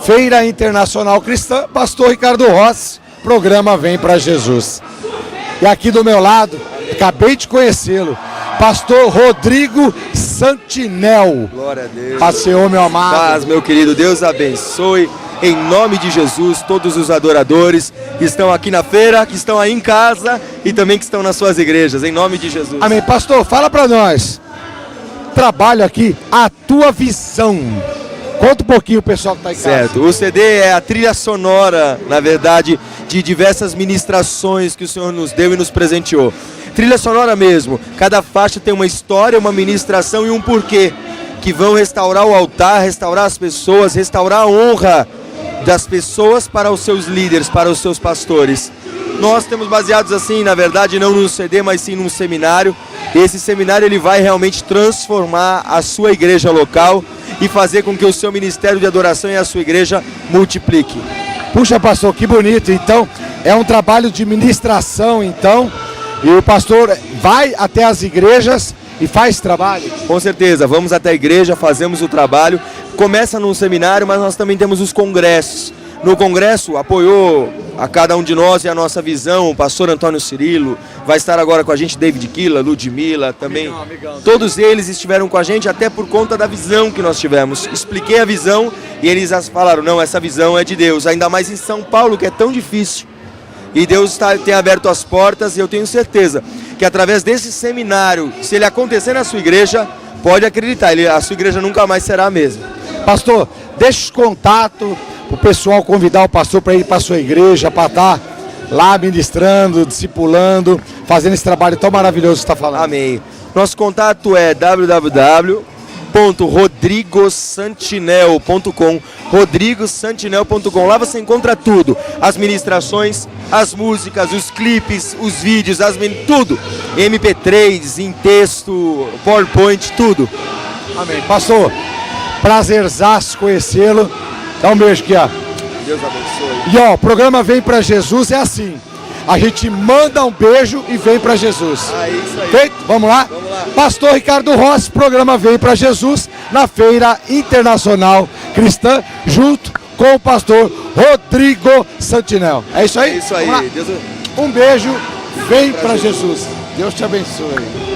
Feira Internacional Cristã, pastor Ricardo Rossi, programa Vem para Jesus. E aqui do meu lado, acabei de conhecê-lo, pastor Rodrigo Santinel. Glória a Deus. Paz, Senhor, meu amado. Paz, meu querido, Deus abençoe. Em nome de Jesus, todos os adoradores que estão aqui na feira, que estão aí em casa e também que estão nas suas igrejas, em nome de Jesus. Amém. Pastor, fala para nós. Trabalho aqui, a tua visão. Conta um pouquinho o pessoal que está em casa. Certo, o CD é a trilha sonora, na verdade, de diversas ministrações que o Senhor nos deu e nos presenteou. Trilha sonora mesmo, cada faixa tem uma história, uma ministração e um porquê, que vão restaurar o altar, restaurar as pessoas, restaurar a honra das pessoas para os seus líderes, para os seus pastores. Nós temos baseados assim, na verdade, não num CD, mas sim num seminário. Esse seminário ele vai realmente transformar a sua igreja local e fazer com que o seu ministério de adoração e a sua igreja multiplique. Puxa, pastor, que bonito. Então, é um trabalho de ministração, então, e o pastor vai até as igrejas e faz trabalho? Com certeza, vamos até a igreja, fazemos o trabalho. Começa num seminário, mas nós também temos os congressos. No congresso, apoiou a cada um de nós e a nossa visão, o pastor Antônio Cirilo, vai estar agora com a gente David Killa, Ludmilla, também. Amigão. Todos eles estiveram com a gente até por conta da visão que nós tivemos. Expliquei a visão e eles falaram, não, essa visão é de Deus, ainda mais em São Paulo, que é tão difícil. E Deus tem aberto as portas e eu tenho certeza que através desse seminário, se ele acontecer na sua igreja, pode acreditar, a sua igreja nunca mais será a mesma. Pastor, deixa o contato o pessoal, convidar o pastor para ir para a sua igreja, para estar lá ministrando, discipulando, fazendo esse trabalho tão maravilhoso que você está falando. Amém. Nosso contato é www.rodrigosantinel.com, rodrigosantinel.com. Lá você encontra tudo, as ministrações, as músicas, os clipes, os vídeos, tudo, MP3, em texto, PowerPoint, tudo. Amém. Pastor, prazerzaço conhecê-lo. Dá um beijo aqui, ó. Deus abençoe. E ó, o programa Vem Pra Jesus é assim. A gente manda um beijo e vem pra Jesus. Isso aí. Feito? Vamos lá? Vamos lá. Pastor Ricardo Rossi, programa Vem Pra Jesus, na Feira Internacional Cristã, junto com o pastor Rodrigo Santinel. É isso aí? É isso aí. Um beijo, vem pra Jesus. Deus te abençoe.